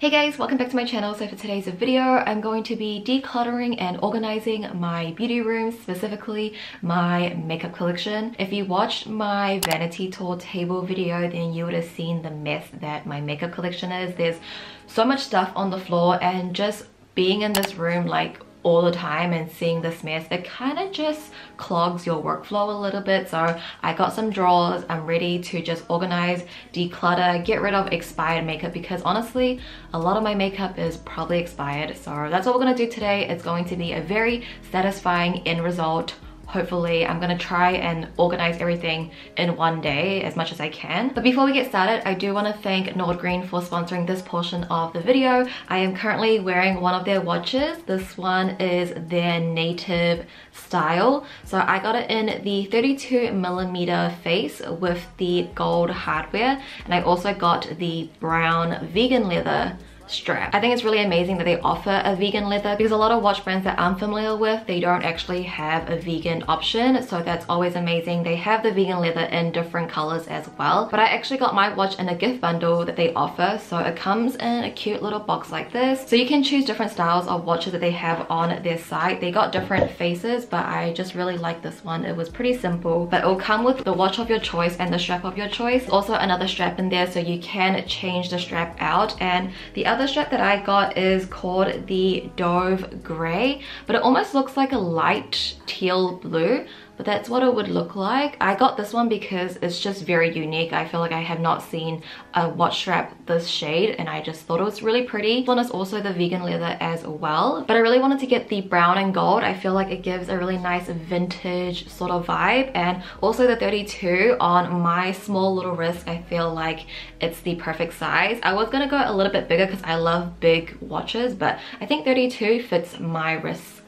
Hey guys, welcome back to my channel. So for today's video, I'm going to be decluttering and organizing my beauty room, specifically my makeup collection. If you watched my vanity tour table video, then you would have seen the mess that my makeup collection is. There's so much stuff on the floor, and just being in this room like all the time and seeing this mess, it kind of just clogs your workflow a little bit. So I got some drawers. I'm ready to just organize, declutter, get rid of expired makeup, because honestly a lot of my makeup is probably expired. So that's what we're going to do today. It's going to be a very satisfying end result. Hopefully I'm gonna try and organize everything in one day as much as I can. But before we get started, I do want to thank Nordgreen for sponsoring this portion of the video. I am currently wearing one of their watches. This one is their native style. So I got it in the 32mm face with the gold hardware, and I also got the brown vegan leather strap. I think it's really amazing that they offer a vegan leather, because a lot of watch brands that I'm familiar with, they don't actually have a vegan option, so that's always amazing. They have the vegan leather in different colors as well, but I actually got my watch in a gift bundle that they offer. So it comes in a cute little box like this, so you can choose different styles of watches that they have on their site. They got different faces, but I just really like this one. It was pretty simple, but it will come with the watch of your choice and the strap of your choice. Also another strap in there, so you can change the strap out. And the other strap that I got is called the Dove Grey, but it almost looks like a light teal blue, but that's what it would look like. I got this one because it's just very unique. I feel like I have not seen a watch strap this shade, and I just thought it was really pretty. This one is also the vegan leather as well, but I really wanted to get the brown and gold. I feel like it gives a really nice vintage sort of vibe, and also the 32 on my small little wrist, I feel like it's the perfect size. I was gonna go a little bit bigger because I love big watches, but I think 32 fits my wrist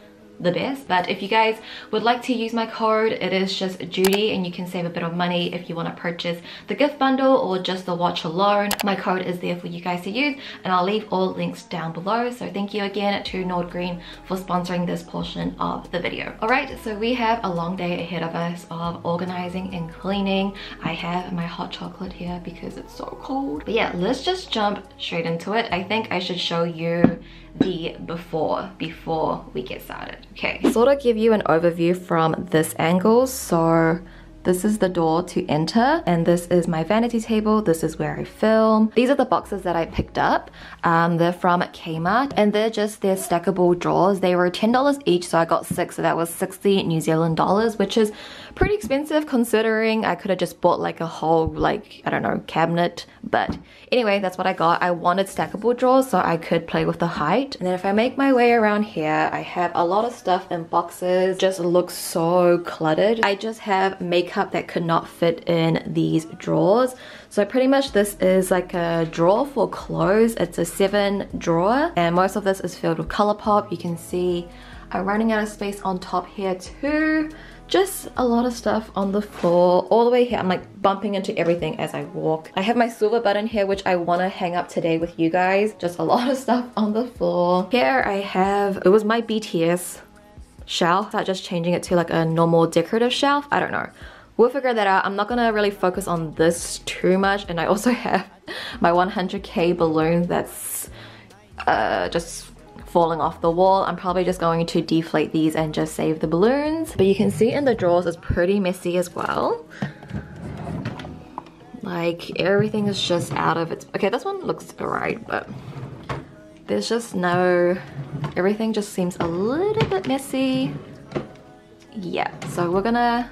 the best. But if you guys would like to use my code, it is just Judy, and you can save a bit of money if you want to purchase the gift bundle or just the watch alone. My code is there for you guys to use, and I'll leave all links down below. So thank you again to Nordgreen for sponsoring this portion of the video. Alright, so we have a long day ahead of us of organizing and cleaning. I have my hot chocolate here because it's so cold. But yeah, let's just jump straight into it. I think I should show you the before we get started. Okay, sort of give you an overview from this angle. So this is the door to enter, and this is my vanity table. This is where I film. These are the boxes that I picked up. They're from Kmart, and they're just their stackable drawers. They were $10 each, so I got 6, so that was 60 New Zealand dollars, which is pretty expensive considering I could have just bought like a whole, like, I don't know, cabinet. But anyway, that's what I got. I wanted stackable drawers so I could play with the height. And then if I make my way around here, I have a lot of stuff in boxes. Just looks so cluttered. I just have makeup that could not fit in these drawers. So pretty much this is like a drawer for clothes. It's a 7 drawer, and most of this is filled with ColourPop. You can see I'm running out of space on top here too. Just a lot of stuff on the floor all the way here. I'm like bumping into everything as I walk. I have my silver button here, which I want to hang up today with you guys. Just a lot of stuff on the floor. Here I have, it was my BTS shelf. I'm just changing it to like a normal decorative shelf. I don't know. We'll figure that out. I'm not gonna really focus on this too much. And I also have my 100k balloon that's just falling off the wall. I'm probably just going to deflate these and just save the balloons. But you can see in the drawers it's pretty messy as well. Like everything is just out of its... Okay, this one looks alright, but there's just no... Everything just seems a little bit messy. Yeah, so we're gonna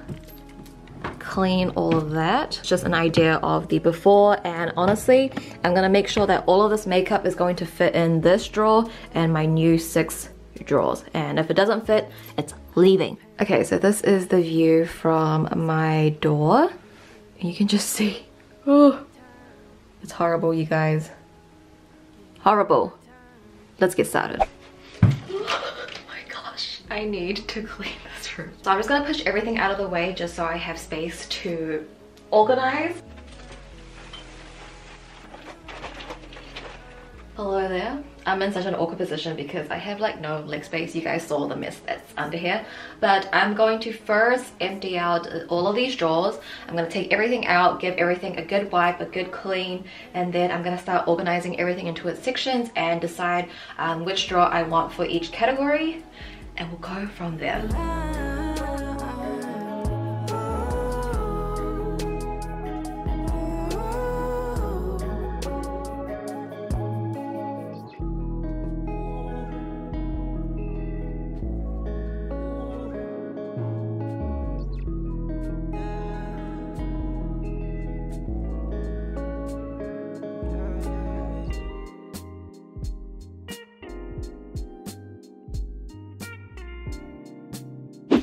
clean all of that. Just an idea of the before, and honestly I'm gonna make sure that all of this makeup is going to fit in this drawer and my new 6 drawers, and if it doesn't fit, it's leaving. Okay, so this is the view from my door. You can just see, oh, it's horrible, you guys. Horrible. Let's get started. I need to clean this room. So I'm just gonna push everything out of the way just so I have space to organize. Hello there. I'm in such an awkward position because I have like no leg space. You guys saw the mess that's under here. But I'm going to first empty out all of these drawers. I'm going to take everything out, give everything a good wipe, a good clean, and then I'm going to start organizing everything into its sections and decide which drawer I want for each category, and we'll go from there.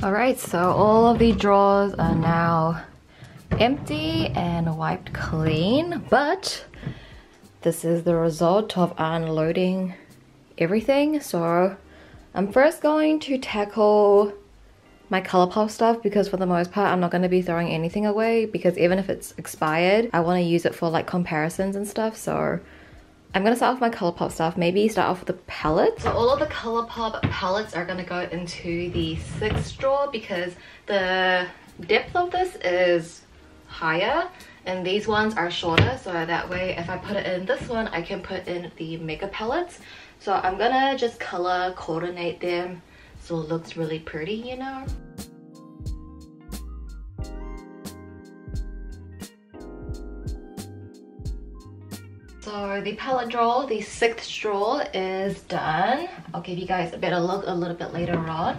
Alright, so all of the drawers are now empty and wiped clean, but this is the result of unloading everything. So I'm first going to tackle my ColourPop stuff, because for the most part I'm not going to be throwing anything away, because even if it's expired I want to use it for like comparisons and stuff. So I'm gonna start off my ColourPop stuff, maybe start off with the palette. So all of the ColourPop palettes are gonna go into the 6th drawer because the depth of this is higher and these ones are shorter, so that way if I put it in this one I can put in the makeup palettes. So I'm gonna just color coordinate them so it looks really pretty, you know. So the palette drawer, the 6th drawer is done. I'll give you guys a better look a little bit later on.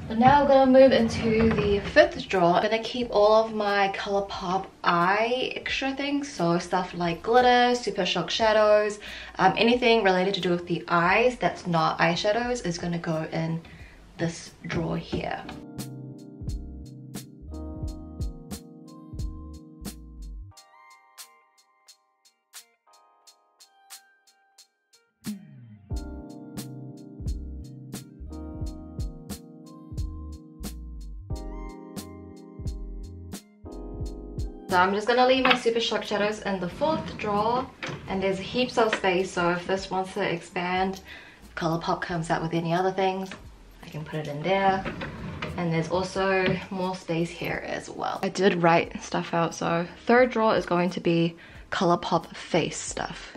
But now I'm gonna move into the 5th drawer. I'm gonna keep all of my ColourPop eye extra things. So stuff like glitter, super shock shadows, anything related to do with the eyes that's not eyeshadows is gonna go in this drawer here. So I'm just gonna leave my super shock shadows in the 4th drawer, and there's heaps of space, so if this wants to expand, ColourPop comes out with any other things, I can put it in there. And there's also more space here as well. I did write stuff out, so 3rd drawer is going to be ColourPop face stuff.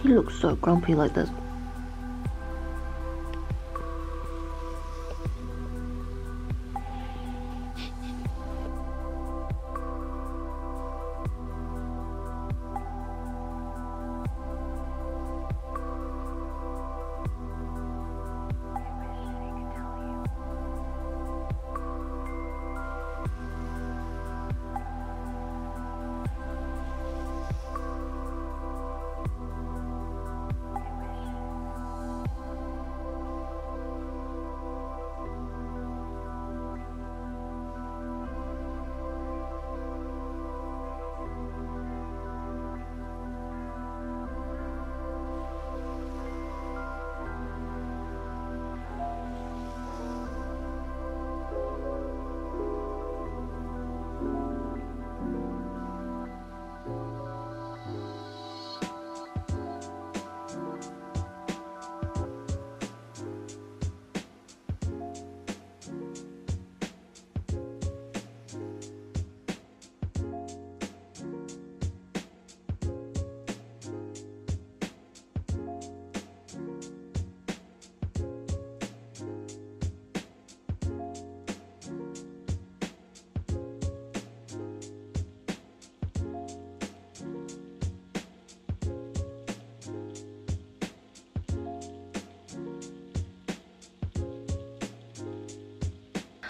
He looks so grumpy like this.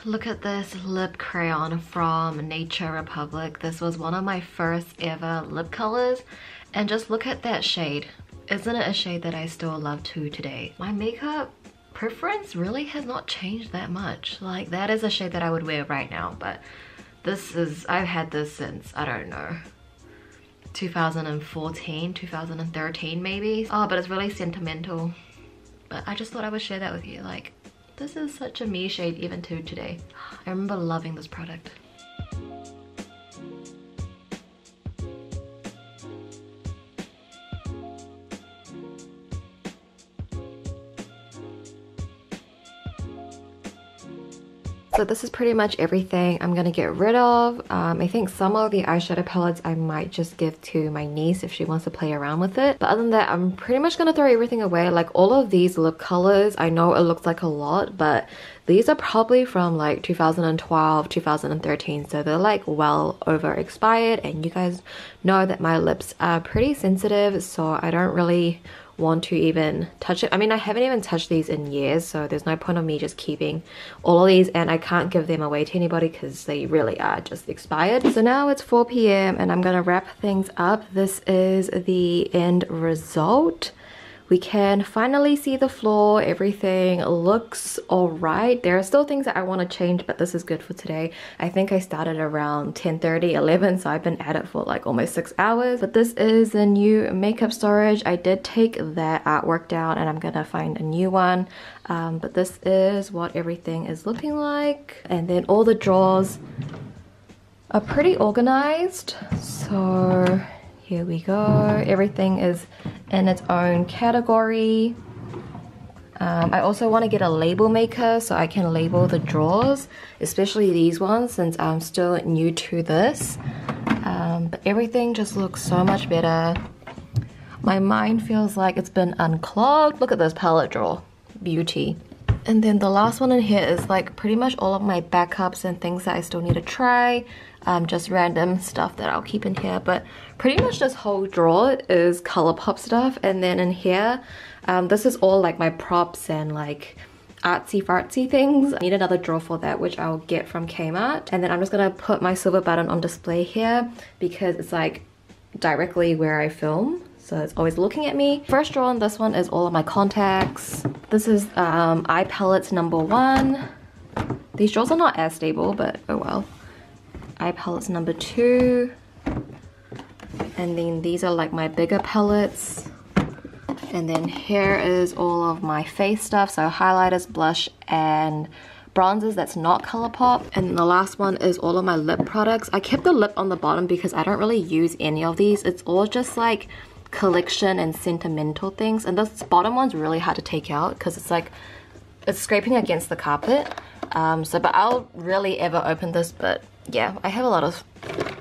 look at this lip crayon from Nature Republic. This was one of my first ever lip colors, and just look at that shade. Isn't it a shade that I still love to today? My makeup preference really has not changed that much. Like, that is a shade that I would wear right now, but this is, I've had this since, I don't know, 2014, 2013 maybe. Oh, but it's really sentimental. But I just thought I would share that with you. Like, this is such a me shade even to today. I remember loving this product. So this is pretty much everything I'm gonna get rid of. I think some of the eyeshadow palettes I might just give to my niece if she wants to play around with it. But other than that, I'm pretty much gonna throw everything away. Like, all of these lip colors, I know it looks like a lot, but these are probably from like 2012, 2013, so they're like well over expired, and you guys know that my lips are pretty sensitive, so I don't really want to even touch it. I mean, I haven't even touched these in years, so there's no point of me just keeping all of these, and I can't give them away to anybody because they really are just expired. So now it's 4 p.m. and I'm gonna wrap things up. This is the end result. We can finally see the floor. Everything looks alright. There are still things that I want to change, but this is good for today. I think I started around 10:30, 11, so I've been at it for like almost 6 hours. But this is the new makeup storage. I did take that artwork down and I'm gonna find a new one. But this is what everything is looking like. And then all the drawers are pretty organized. So here we go. Everything is in its own category. I also want to get a label maker so I can label the drawers, especially these ones since I'm still new to this. But everything just looks so much better. My mind feels like it's been unclogged. Look at this palette drawer. Beauty. And then the last one in here is like pretty much all of my backups and things that I still need to try. Just random stuff that I'll keep in here, but pretty much this whole drawer is ColourPop stuff. And then in here, this is all like my props and like artsy fartsy things. I need another drawer for that, which I'll get from Kmart. And then I'm just gonna put my silver button on display here because it's like directly where I film, so it's always looking at me. First drawer on this one is all of my contacts. This is eye palettes number 1. These drawers are not as stable, but oh well. Eye palettes number 2, and then these are like my bigger palettes, and then here is all of my face stuff, so highlighters, blush, and bronzers that's not ColourPop. And the last one is all of my lip products. I kept the lip on the bottom because I don't really use any of these. It's all just like collection and sentimental things, and this bottom one's really hard to take out because it's like it's scraping against the carpet. But I'll really ever open this, but yeah, I have a lot of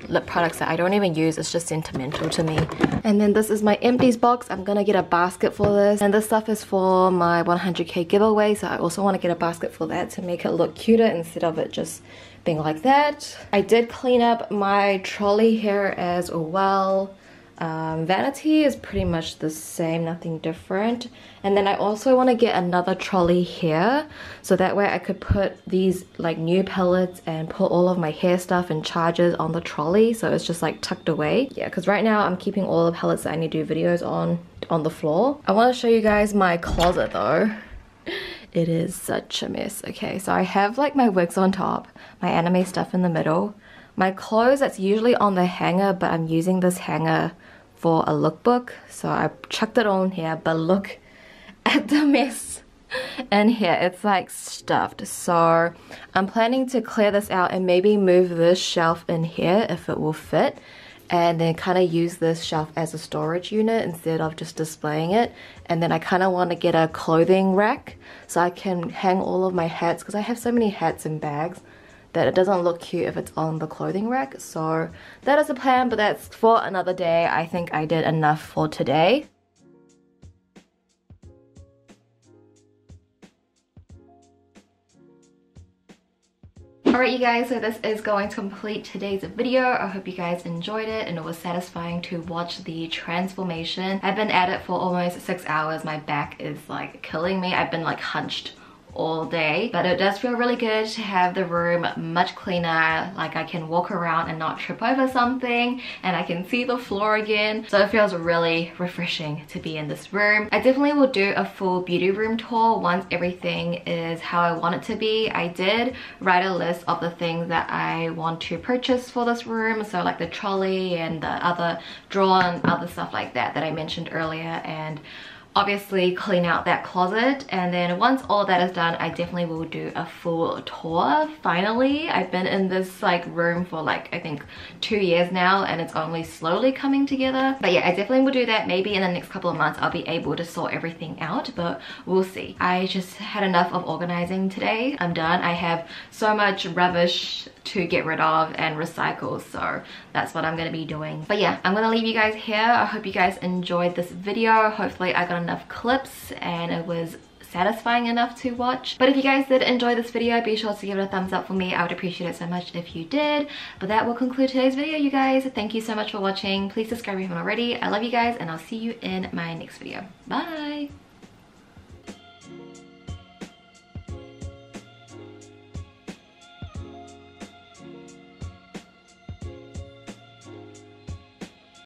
lip products that I don't even use. It's just sentimental to me. And then this is my empties box. I'm gonna get a basket for this, and this stuff is for my 100k giveaway, so I also want to get a basket for that to make it look cuter instead of it just being like that. I did clean up my trolley here as well. Vanity is pretty much the same, nothing different. And then I also want to get another trolley here, so that way I could put these like new palettes and put all of my hair stuff and chargers on the trolley, so it's just like tucked away. Yeah, because right now I'm keeping all the palettes that I need to do videos on the floor. I want to show you guys my closet though. It is such a mess. Okay, so I have like my wigs on top, my anime stuff in the middle, my clothes that's usually on the hanger, but I'm using this hanger for a lookbook, so I chucked it on here. But look at the mess in here. It's like stuffed, so I'm planning to clear this out and maybe move this shelf in here if it will fit, and then kind of use this shelf as a storage unit instead of just displaying it. And then I kind of want to get a clothing rack so I can hang all of my hats, because I have so many hats and bags that it doesn't look cute if it's on the clothing rack. So that is the plan, but that's for another day. I think I did enough for today. Alright you guys, so this is going to complete today's video. I hope you guys enjoyed it and it was satisfying to watch the transformation. I've been at it for almost 6 hours. My back is like killing me. I've been like hunched all day, but it does feel really good to have the room much cleaner. Like I can walk around and not trip over something, and I can see the floor again, so it feels really refreshing to be in this room. I definitely will do a full beauty room tour once everything is how I want it to be. I did write a list of the things that I want to purchase for this room, so like the trolley and the other drawer and other stuff like that I mentioned earlier, and obviously clean out that closet. And then once all that is done, I definitely will do a full tour. Finally, I've been in this like room for like I think 2 years now, and it's only slowly coming together. But yeah, I definitely will do that. Maybe in the next couple of months I'll be able to sort everything out, but we'll see. I just had enough of organizing today. I'm done. I have so much rubbish to get rid of and recycle, so that's what I'm gonna be doing. But yeah, I'm gonna leave you guys here. I hope you guys enjoyed this video. Hopefully I got enough clips and it was satisfying enough to watch. But if you guys did enjoy this video, be sure to give it a thumbs up for me. I would appreciate it so much if you did. But that will conclude today's video, you guys. Thank you so much for watching. Please subscribe if you haven't already. I love you guys, and I'll see you in my next video. Bye.